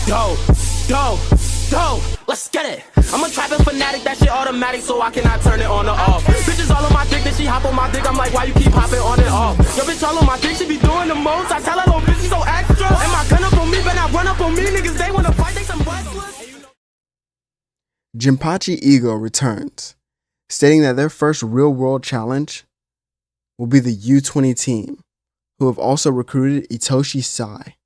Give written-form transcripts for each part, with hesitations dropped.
Dope, dope, dope, let's get it. I'm a trapping fanatic, that shit automatic, so I cannot turn it on or off. Bitches all on my dick, then she hop on my dick, I'm like, why you keep hopping on and off? Your bitch all on my dick, she be doing the most, I tell her, little bitch, she so extra. And my gun up on me, but not run up on me, niggas, they wanna fight, they some wrestlers. Jinpachi Ego returns, stating that their first real-world challenge will be the U20 team, who have also recruited Itoshi Sai.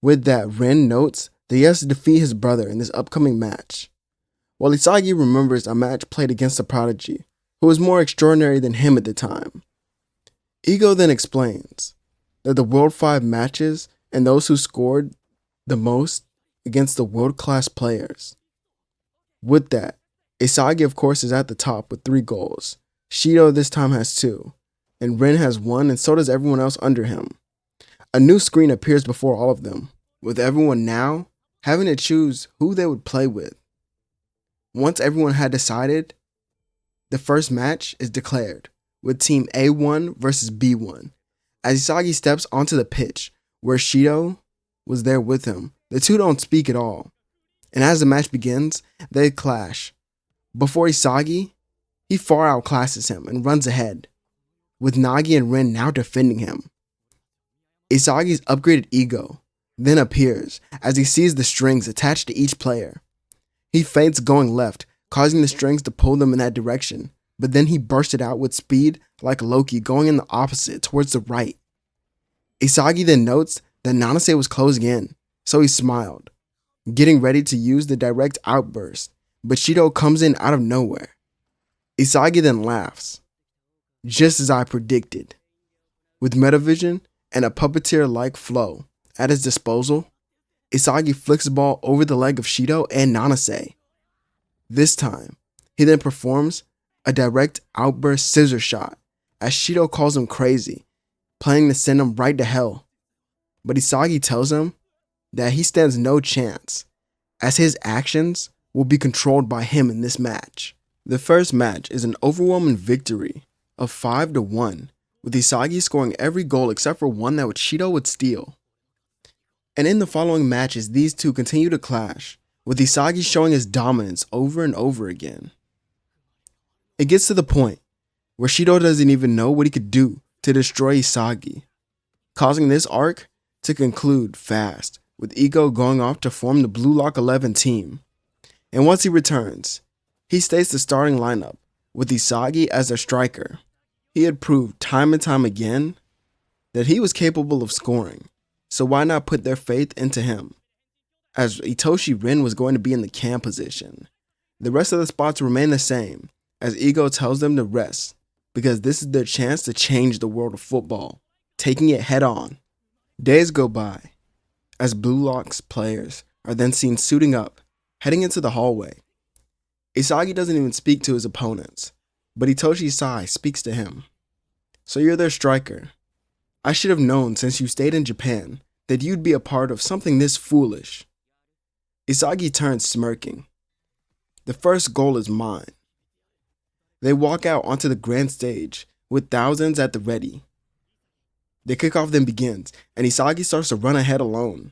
With that, Rin notes that he has to defeat his brother in this upcoming match, while Isagi remembers a match played against a prodigy, who was more extraordinary than him at the time. Ego then explains that the World 5 matches and those who scored the most against the world-class players. With that, Isagi of course is at the top with 3 goals. Shido this time has 2, and Rin has 1, and so does everyone else under him. A new screen appears before all of them, with everyone now having to choose who they would play with. Once everyone had decided, the first match is declared, with Team A1 versus B1. As Isagi steps onto the pitch, where Shido was there with him, the two don't speak at all. And as the match begins, they clash. Before Isagi, he far outclasses him and runs ahead, with Nagi and Rin now defending him. Isagi's upgraded ego then appears as he sees the strings attached to each player. He feints going left, causing the strings to pull them in that direction, but then he bursted out with speed like Loki going in the opposite towards the right. Isagi then notes that Nanase was closing in, so he smiled, getting ready to use the direct outburst, but Shido comes in out of nowhere. Isagi then laughs, just as I predicted. With Metavision and a puppeteer-like flow at his disposal, Isagi flicks the ball over the leg of Shido and Nanase. This time, he then performs a direct outburst scissor shot as Shido calls him crazy, planning to send him right to hell. But Isagi tells him that he stands no chance, as his actions will be controlled by him in this match. The first match is an overwhelming victory of 5-1, with Isagi scoring every goal except for one that Shido would steal. And in the following matches, these two continue to clash, with Isagi showing his dominance over and over again. It gets to the point where Shido doesn't even know what he could do to destroy Isagi, causing this arc to conclude fast, with Ego going off to form the Blue Lock 11 team. And once he returns, he states the starting lineup, with Isagi as their striker. He had proved time and time again that he was capable of scoring, so why not put their faith into him? As Itoshi Rin was going to be in the cam position, the rest of the spots remain the same, as Ego tells them to rest, because this is their chance to change the world of football, taking it head on. Days go by, as Blue Lock's players are then seen suiting up, heading into the hallway. Isagi doesn't even speak to his opponents, but Itoshi Sai speaks to him. So you're their striker. I should have known since you stayed in Japan that you'd be a part of something this foolish. Isagi turns smirking. The first goal is mine. They walk out onto the grand stage with thousands at the ready. The kickoff then begins, and Isagi starts to run ahead alone.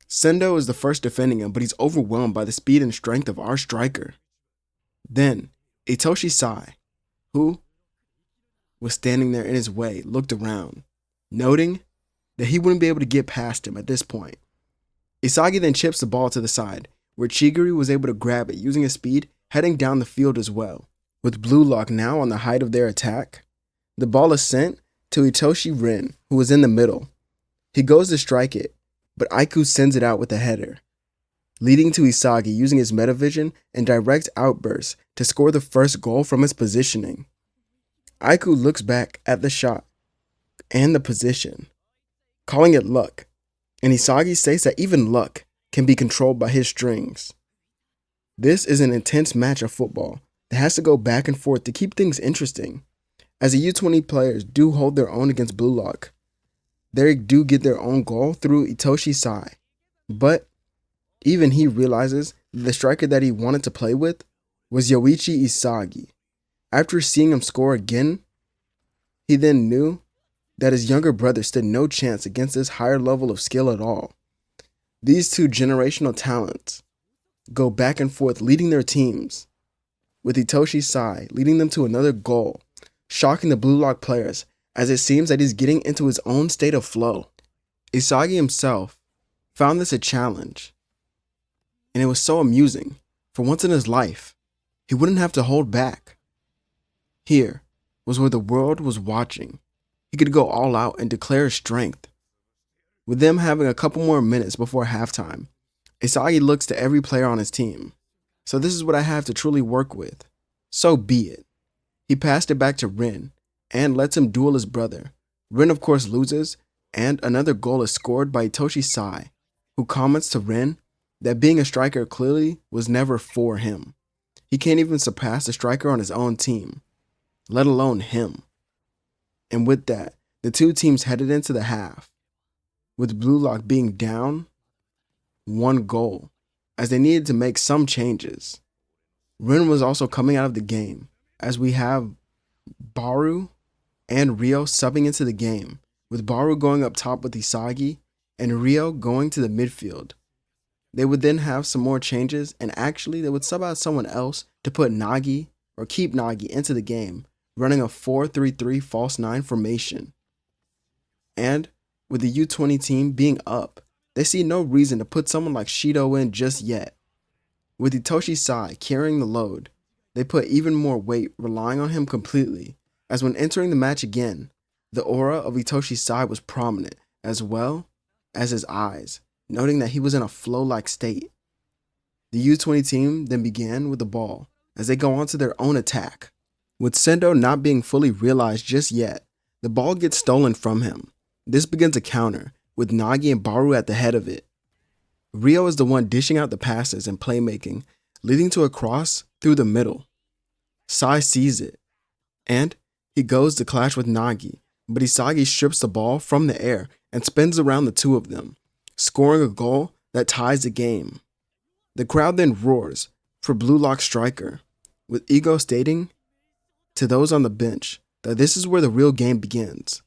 Sendo is the first defending him, but he's overwhelmed by the speed and strength of our striker. Then, Itoshi Sai, who was standing there in his way, looked around, noting that he wouldn't be able to get past him at this point. Isagi then chips the ball to the side, where Chigiri was able to grab it using his speed, heading down the field as well. With Blue Lock now on the height of their attack, the ball is sent to Itoshi Rin, who was in the middle. He goes to strike it, but Aiku sends it out with a header, leading to Isagi using his Metavision and direct outburst to score the first goal from his positioning. Aiku looks back at the shot and the position, calling it luck, and Isagi states that even luck can be controlled by his strings. This is an intense match of football that has to go back and forth to keep things interesting, as the U20 players do hold their own against Blue Lock. They do get their own goal through Itoshi Sai, but even he realizes that the striker that he wanted to play with was Yoichi Isagi. After seeing him score again, he then knew that his younger brother stood no chance against this higher level of skill at all. These two generational talents go back and forth leading their teams, with Itoshi Sai leading them to another goal, shocking the Blue Lock players as it seems that he's getting into his own state of flow. Isagi himself found this a challenge, and it was so amusing. For once in his life, he wouldn't have to hold back. Here was where the world was watching. He could go all out and declare his strength. With them having a couple more minutes before halftime, Isagi looks to every player on his team. So this is what I have to truly work with. So be it. He passed it back to Rin and lets him duel his brother. Rin of course loses, and another goal is scored by Itoshi Sai, who comments to Rin that being a striker clearly was never for him. He can't even surpass the striker on his own team, let alone him. And with that, the two teams headed into the half, with Blue Lock being down 1 goal, as they needed to make some changes. Rin was also coming out of the game, as we have Baru and Rio subbing into the game, with Baru going up top with Isagi and Rio going to the midfield. They would then have some more changes, and actually they would sub out someone else to put Nagi or keep Nagi into the game, running a 4-3-3 false 9 formation. And with the U20 team being up, they see no reason to put someone like Shido in just yet. With Itoshi Sai carrying the load, they put even more weight relying on him completely, as when entering the match again, the aura of Itoshi Sai was prominent, as well as his eyes, noting that he was in a flow-like state. The U20 team then began with the ball, as they go on to their own attack. With Sendo not being fully realized just yet, the ball gets stolen from him. This begins a counter, with Nagi and Baru at the head of it. Rio is the one dishing out the passes and playmaking, leading to a cross through the middle. Sai sees it, and he goes to clash with Nagi, but Isagi strips the ball from the air and spins around the two of them, scoring a goal that ties the game. The crowd then roars for Blue Lock striker, with Ego stating to those on the bench that this is where the real game begins.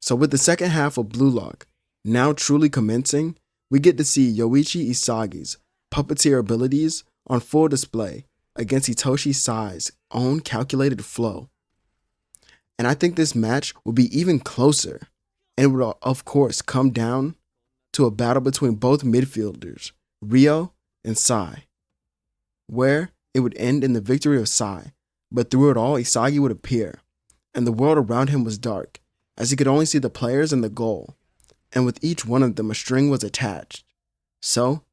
So with the second half of Blue Lock now truly commencing, we get to see Yoichi Isagi's puppeteer abilities on full display against Itoshi Sai's own calculated flow. And I think this match will be even closer, and it will of course come down to a battle between both midfielders, Rio and Sai, where it would end in the victory of Sai, but through it all Isagi would appear, and the world around him was dark, as he could only see the players and the goal, and with each one of them a string was attached. So,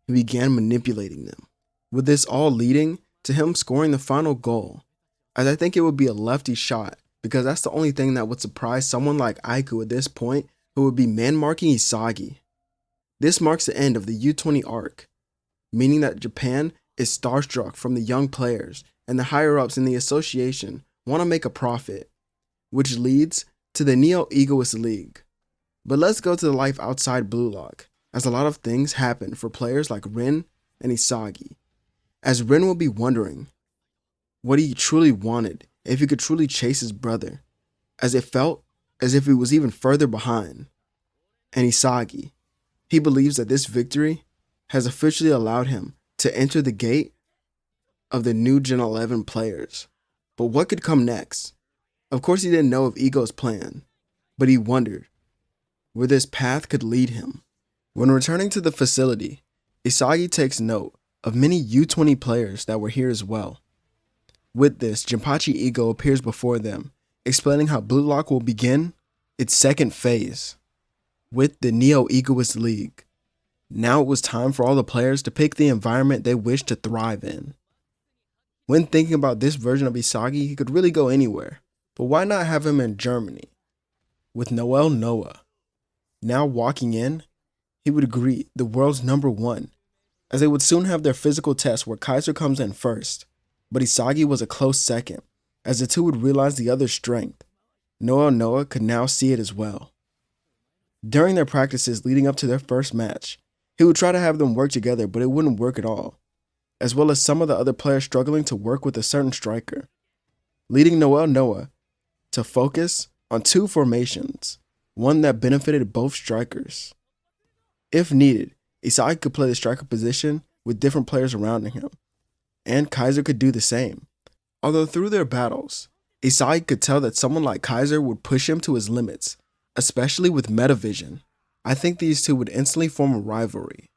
he began manipulating them, with this all leading to him scoring the final goal, as I think it would be a lefty shot, because that's the only thing that would surprise someone like Aiku at this point, who would be man-marking Isagi. This marks the end of the U20 arc, meaning that Japan is starstruck from the young players, and the higher-ups in the association want to make a profit, which leads to the Neo-Egoist League. But let's go to the life outside Blue Lock, as a lot of things happen for players like Rin and Isagi, as Rin will be wondering what he truly wanted if he could truly chase his brother, as it felt as if he was even further behind. And Isagi, he believes that this victory has officially allowed him to enter the gate of the new Gen 11 players. But what could come next? Of course he didn't know of Ego's plan, but he wondered where this path could lead him. When returning to the facility, Isagi takes note of many U20 players that were here as well. With this, Jinpachi Ego appears before them, explaining how Blue Lock will begin its second phase with the Neo-Egoist League. Now it was time for all the players to pick the environment they wish to thrive in. When thinking about this version of Isagi, he could really go anywhere, but why not have him in Germany with Noel Noah? Now walking in, he would greet the world's #1, as they would soon have their physical test where Kaiser comes in first, but Isagi was a close second, as the two would realize the other's strength. Noel Noah could now see it as well. During their practices leading up to their first match, he would try to have them work together, but it wouldn't work at all, as well as some of the other players struggling to work with a certain striker, leading Noel Noah to focus on 2 formations, one that benefited both strikers. If needed, Isagi could play the striker position with different players surrounding him, and Kaiser could do the same. Although through their battles, Isagi could tell that someone like Kaiser would push him to his limits, especially with METAVISON. I think these two would instantly form a rivalry,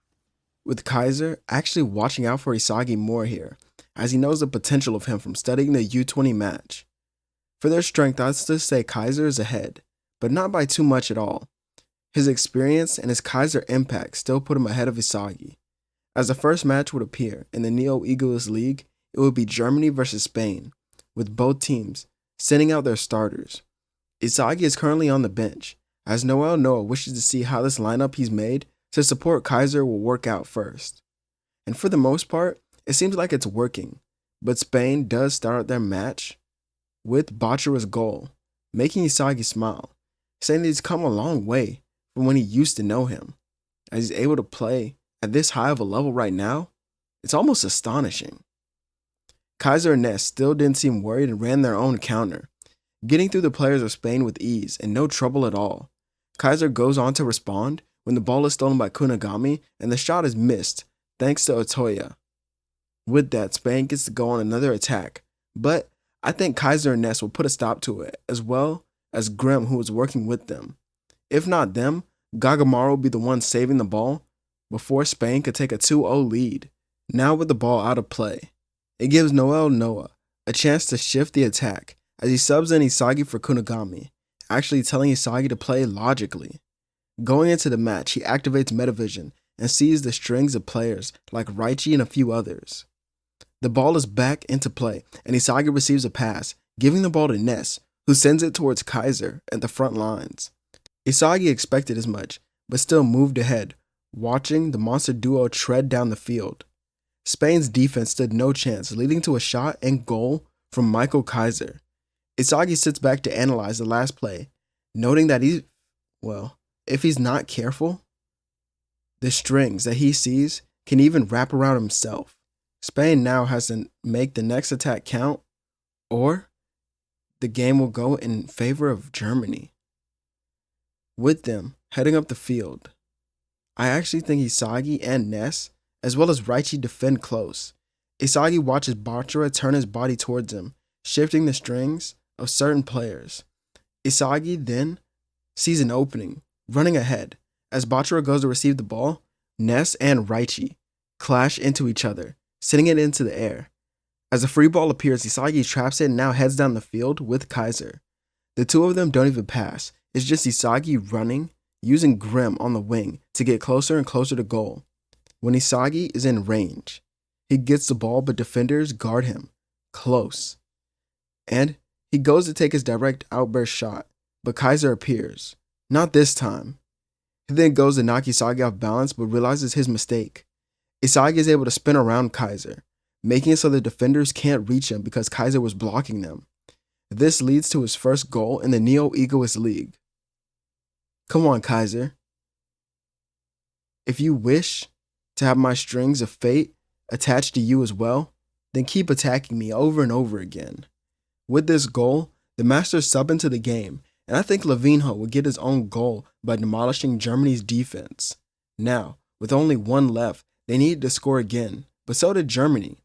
with Kaiser actually watching out for Isagi more here, as he knows the potential of him from studying the U20 match. For their strength, I'd still say Kaiser is ahead, but not by too much at all. His experience and his Kaiser impact still put him ahead of Isagi. As the first match would appear in the Neo Egoist League, it would be Germany versus Spain, with both teams sending out their starters. Isagi is currently on the bench, as Noah wishes to see how this lineup he's made to support Kaiser will work out first. And for the most part, it seems like it's working, but Spain does start out their match with Bachira's goal, making Isagi smile, saying that he's come a long way from when he used to know him. As he's able to play at this high of a level right now, it's almost astonishing. Kaiser and Ness still didn't seem worried and ran their own counter, getting through the players of Spain with ease and no trouble at all. Kaiser goes on to respond when the ball is stolen by Kunigami and the shot is missed thanks to Otoya. With that, Spain gets to go on another attack, but I think Kaiser and Ness will put a stop to it, as well as Grimm, who was working with them. If not them, Gagamaru will be the one saving the ball before Spain could take a 2-0 lead. Now with the ball out of play, it gives Noah a chance to shift the attack as he subs in Isagi for Kunigami, actually telling Isagi to play logically. Going into the match, he activates METAVISON and sees the strings of players like Yoichi and a few others. The ball is back into play, and Isagi receives a pass, giving the ball to Ness, who sends it towards Kaiser at the front lines. Isagi expected as much, but still moved ahead, watching the monster duo tread down the field. Spain's defense stood no chance, leading to a shot and goal from Michael Kaiser. Isagi sits back to analyze the last play, noting that if he's not careful, the strings that he sees can even wrap around himself. Spain now has to make the next attack count, or the game will go in favor of Germany. With them heading up the field, I actually think Isagi and Ness, as well as Yoichi, defend close. Isagi watches Bachira turn his body towards him, shifting the strings of certain players. Isagi then sees an opening, running ahead. As Bachira goes to receive the ball, Ness and Yoichi clash into each other, sending it into the air. As a free ball appears, Isagi traps it and now heads down the field with Kaiser. The two of them don't even pass. It's just Isagi running, using Grimm on the wing to get closer and closer to goal. When Isagi is in range, he gets the ball, but defenders guard him close. And he goes to take his direct outburst shot, but Kaiser appears. Not this time. He then goes to knock Isagi off balance, but realizes his mistake. Isagi is able to spin around Kaiser, making it so the defenders can't reach him because Kaiser was blocking them. This leads to his first goal in the Neo Egoist League. Come on, Kaiser. If you wish to have my strings of fate attached to you as well, then keep attacking me over and over again. With this goal, the Masters sub into the game, and I think Levinho will get his own goal by demolishing Germany's defense. Now, with only one left, they needed to score again, but so did Germany.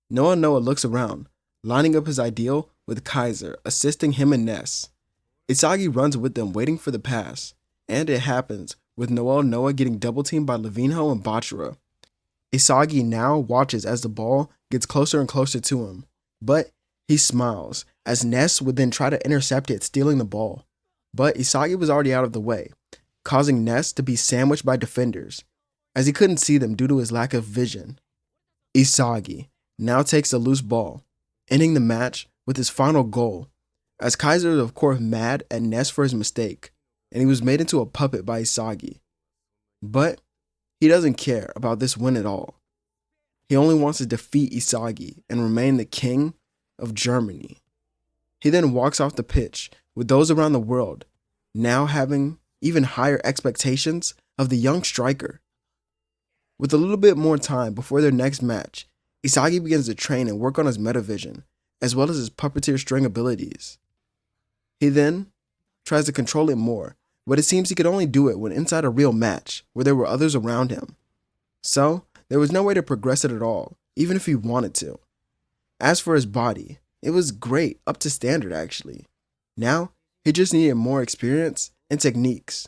Noah looks around, lining up his ideal with Kaiser, assisting him and Ness. Isagi runs with them, waiting for the pass, and it happens, with Noah getting double-teamed by Levinho and Bachira. Isagi now watches as the ball gets closer and closer to him, but he smiles, as Ness would then try to intercept it, stealing the ball. But Isagi was already out of the way, causing Ness to be sandwiched by defenders, as he couldn't see them due to his lack of vision. Isagi now takes the loose ball, ending the match with his final goal, as Kaiser is of course mad at Ness for his mistake, and he was made into a puppet by Isagi. But he doesn't care about this win at all. He only wants to defeat Isagi and remain the king of Germany. He then walks off the pitch, with those around the world now having even higher expectations of the young striker. With a little bit more time before their next match, Isagi begins to train and work on his METAVISON, as well as his puppeteer string abilities. He then tries to control it more, but it seems he could only do it when inside a real match where there were others around him. So, there was no way to progress it at all, even if he wanted to. As for his body, it was great, up to standard actually. Now, he just needed more experience and techniques.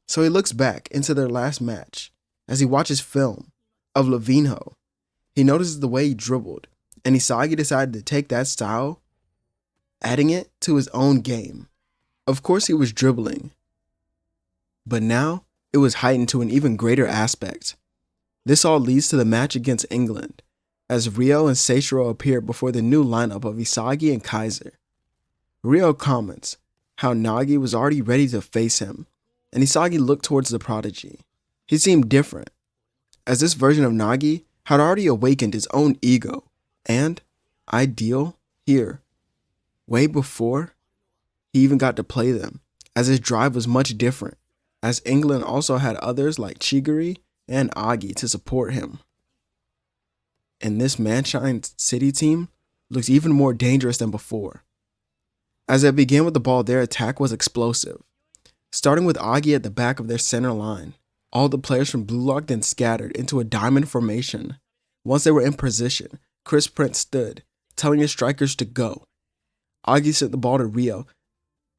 So he looks back into their last match as he watches film of Levinho. He notices the way he dribbled, and Isagi decided to take that style, adding it to his own game. Of course he was dribbling, but now it was heightened to an even greater aspect. This all leads to the match against England, as Ryo and Seishiro appear before the new lineup of Isagi and Kaiser. Ryo comments how Nagi was already ready to face him, and Isagi looked towards the prodigy. He seemed different, as this version of Nagi had already awakened his own ego, and, ideal, here, way before he even got to play them, as his drive was much different, as England also had others like Chigiri and Agi to support him. And this Manshine City team looks even more dangerous than before. As they began with the ball, their attack was explosive. Starting with Agi at the back of their center line, all the players from Blue Lock then scattered into a diamond formation. Once they were in position, Chris Prince stood, telling his strikers to go. Agi sent the ball to Ryo,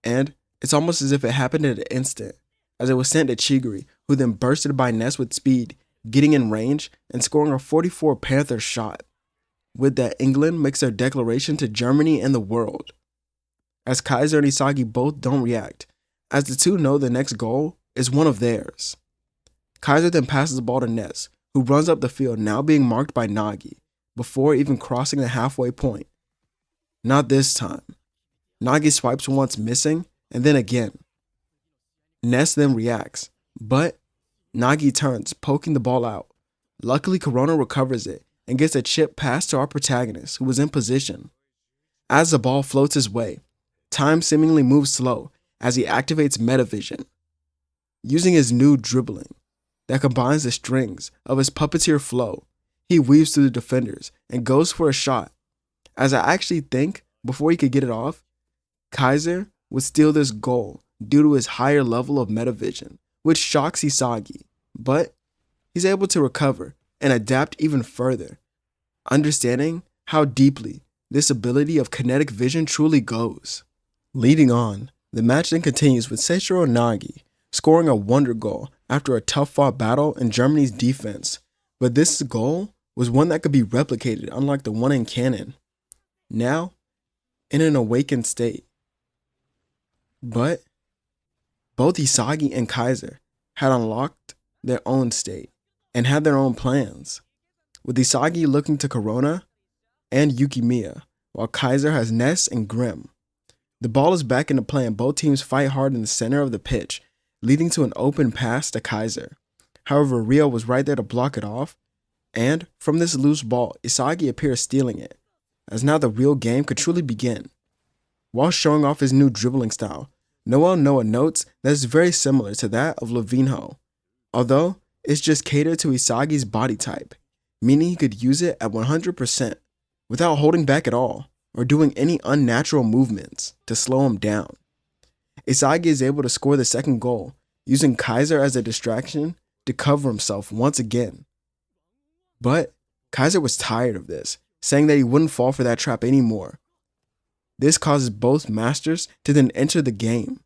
and it's almost as if it happened in an instant, as it was sent to Chigiri, who then bursted by Ness with speed, getting in range and scoring a 44 Panther shot. With that, England makes their declaration to Germany and the world. As Kaiser and Isagi both don't react, as the two know the next goal is one of theirs. Kaiser then passes the ball to Ness, who runs up the field, now being marked by Nagi, before even crossing the halfway point. Not this time. Nagi swipes once, missing, and then again. Ness then reacts, but Nagi turns, poking the ball out. Luckily, Corona recovers it and gets a chip pass to our protagonist, who was in position. As the ball floats his way, time seemingly moves slow as he activates METAVISON. Using his new dribbling that combines the strings of his puppeteer flow, he weaves through the defenders and goes for a shot. As I actually think, before he could get it off, Kaiser would steal this goal due to his higher level of METAVISON, which shocks Isagi, but he's able to recover and adapt even further, understanding how deeply this ability of kinetic vision truly goes. Leading on, the match then continues with Seishiro Nagi scoring a wonder goal after a tough-fought battle in Germany's defense, but this goal was one that could be replicated, unlike the one in canon. Now, in an awakened state. But both Isagi and Kaiser had unlocked their own state and had their own plans, with Isagi looking to Corona and Yukimiya, while Kaiser has Ness and Grimm. The ball is back into play and both teams fight hard in the center of the pitch, leading to an open pass to Kaiser. However, Ryo was right there to block it off, and from this loose ball, Isagi appears stealing it, as now the real game could truly begin. While showing off his new dribbling style, Noel Noah notes that it's very similar to that of Levinho, although it's just catered to Isagi's body type, meaning he could use it at 100% without holding back at all or doing any unnatural movements to slow him down. Isagi is able to score the second goal, using Kaiser as a distraction to cover himself once again. But Kaiser was tired of this, saying that he wouldn't fall for that trap anymore. This causes both masters to then enter the game,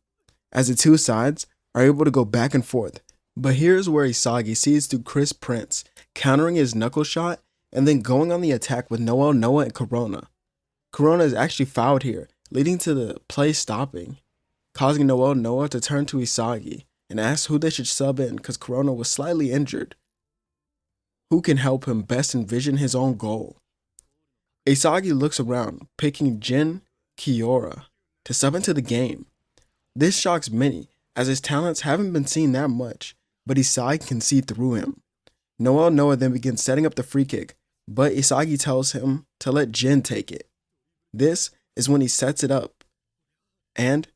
as the two sides are able to go back and forth. But here's where Isagi sees through Chris Prince, countering his knuckle shot and then going on the attack with Noel Noah and Corona. Corona is actually fouled here, leading to the play stopping, causing Noel Noah to turn to Isagi and ask who they should sub in because Corona was slightly injured. Who can help him best envision his own goal? Isagi looks around, picking Jin Kiora to sub into the game. This shocks many, as his talents haven't been seen that much, but Isagi can see through him. Noel Noah then begins setting up the free kick, but Isagi tells him to let Jin take it. This is when he sets it up, and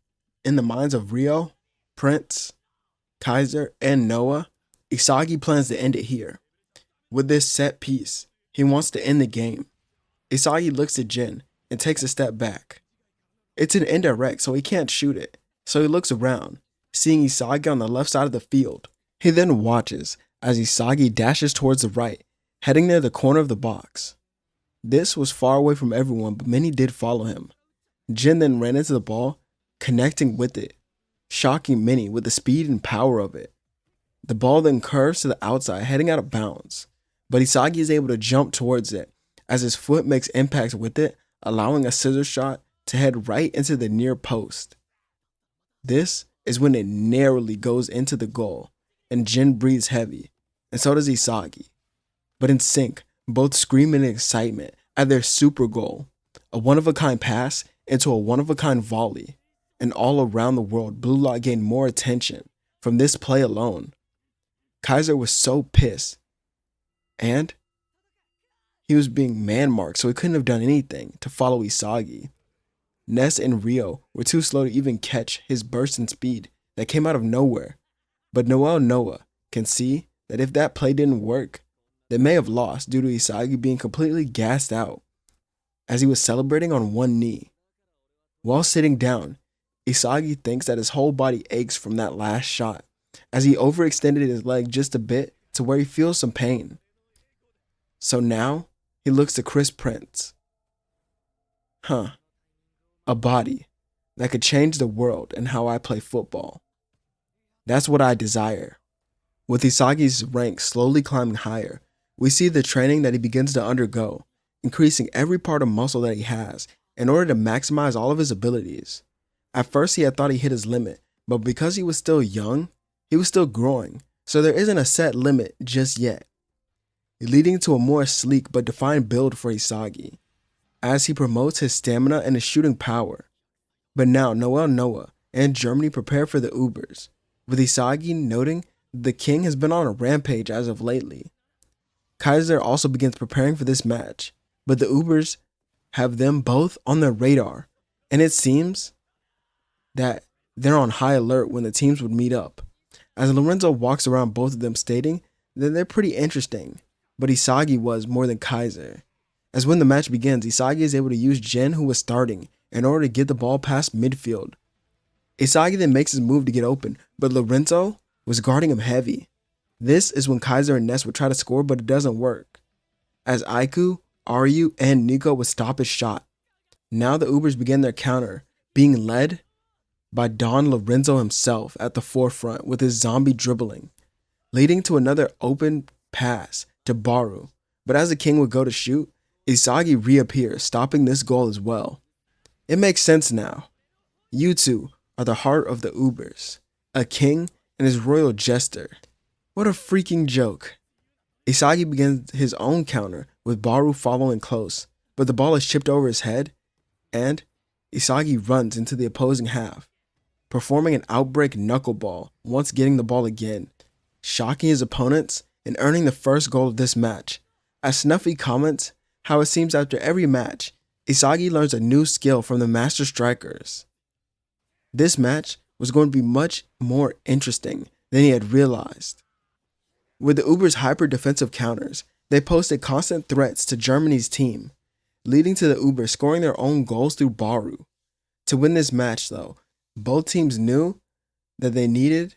in the minds of Ryo, Prince, Kaiser, and Noah, Isagi plans to end it here. With this set piece, he wants to end the game. Isagi looks at Jin and takes a step back. It's an indirect, so he can't shoot it, so he looks around, seeing Isagi on the left side of the field. He then watches as Isagi dashes towards the right, heading near the corner of the box. This was far away from everyone, but many did follow him. Jin then ran into the ball, connecting with it, shocking many with the speed and power of it. The ball then curves to the outside, heading out of bounds, but Isagi is able to jump towards it as his foot makes impact with it, allowing a scissor shot to head right into the near post. This is when it narrowly goes into the goal, and Jin breathes heavy, and so does Isagi. But in sync, both scream in excitement at their super goal, a one-of-a-kind pass into a one-of-a-kind volley, and all around the world, Blue Lock gained more attention from this play alone. Kaiser was so pissed, and he was being man-marked, so he couldn't have done anything to follow Isagi. Ness and Rio were too slow to even catch his burst in speed that came out of nowhere, but Noah can see that if that play didn't work, they may have lost due to Isagi being completely gassed out as he was celebrating on one knee. While sitting down, Isagi thinks that his whole body aches from that last shot as he overextended his leg just a bit to where he feels some pain. So now he looks to Chris Prince. A body that could change the world and how I play football. That's what I desire. With Isagi's rank slowly climbing higher, we see the training that he begins to undergo, increasing every part of muscle that he has in order to maximize all of his abilities. At first he had thought he hit his limit, but because he was still young, he was still growing, so there isn't a set limit just yet, leading to a more sleek but defined build for Isagi, as he promotes his stamina and his shooting power. But now Noah and Germany prepare for the Ubers, with Isagi noting the king has been on a rampage as of lately. Kaiser also begins preparing for this match, but the Ubers have them both on their radar, and it seems that they're on high alert when the teams would meet up, as Lorenzo walks around both of them stating that they're pretty interesting, but Isagi was more than Kaiser. As when the match begins, Isagi is able to use Jin, who was starting, in order to get the ball past midfield. Isagi then makes his move to get open, but Lorenzo was guarding him heavy. This is when Kaiser and Ness would try to score, but it doesn't work, as Aiku, Ryu, and Nico would stop his shot. Now the Ubers begin their counter, being led by Don Lorenzo himself at the forefront with his zombie dribbling, leading to another open pass to Baru. But as the king would go to shoot, Isagi reappears, stopping this goal as well. It makes sense now. You two are the heart of the Ubers, a king and his royal jester. What a freaking joke. Isagi begins his own counter with Baru following close, but the ball is chipped over his head, and Isagi runs into the opposing half, performing an outbreak knuckleball once getting the ball again, shocking his opponents and earning the first goal of this match. As Snuffy comments how it seems after every match, Isagi learns a new skill from the master strikers. This match was going to be much more interesting than he had realized. With the Ubers' hyper-defensive counters, they posted constant threats to Germany's team, leading to the Ubers scoring their own goals through Baru. To win this match, though, both teams knew that they needed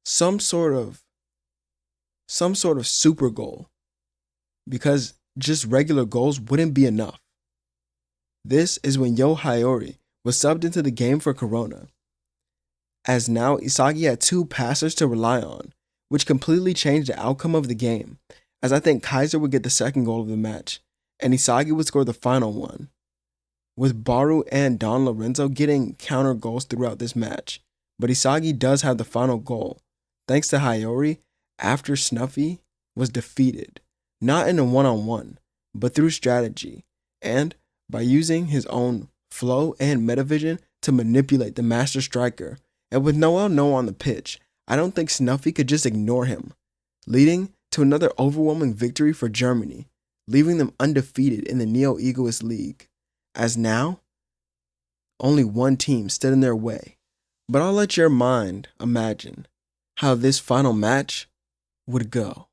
some sort of super goal, because just regular goals wouldn't be enough. This is when Yo Hayori was subbed into the game for Corona, as now Isagi had two passers to rely on, which completely changed the outcome of the game, as I think Kaiser would get the second goal of the match, and Isagi would score the final one, with Baru and Don Lorenzo getting counter goals throughout this match. But Isagi does have the final goal, thanks to Hayori after Snuffy was defeated, not in a one-on-one, but through strategy, and by using his own flow and metavision to manipulate the master striker. And with Noah on the pitch, I don't think Snuffy could just ignore him, leading to another overwhelming victory for Germany, leaving them undefeated in the Neo-Egoist League, as now only one team stood in their way. But I'll let your mind imagine how this final match would go.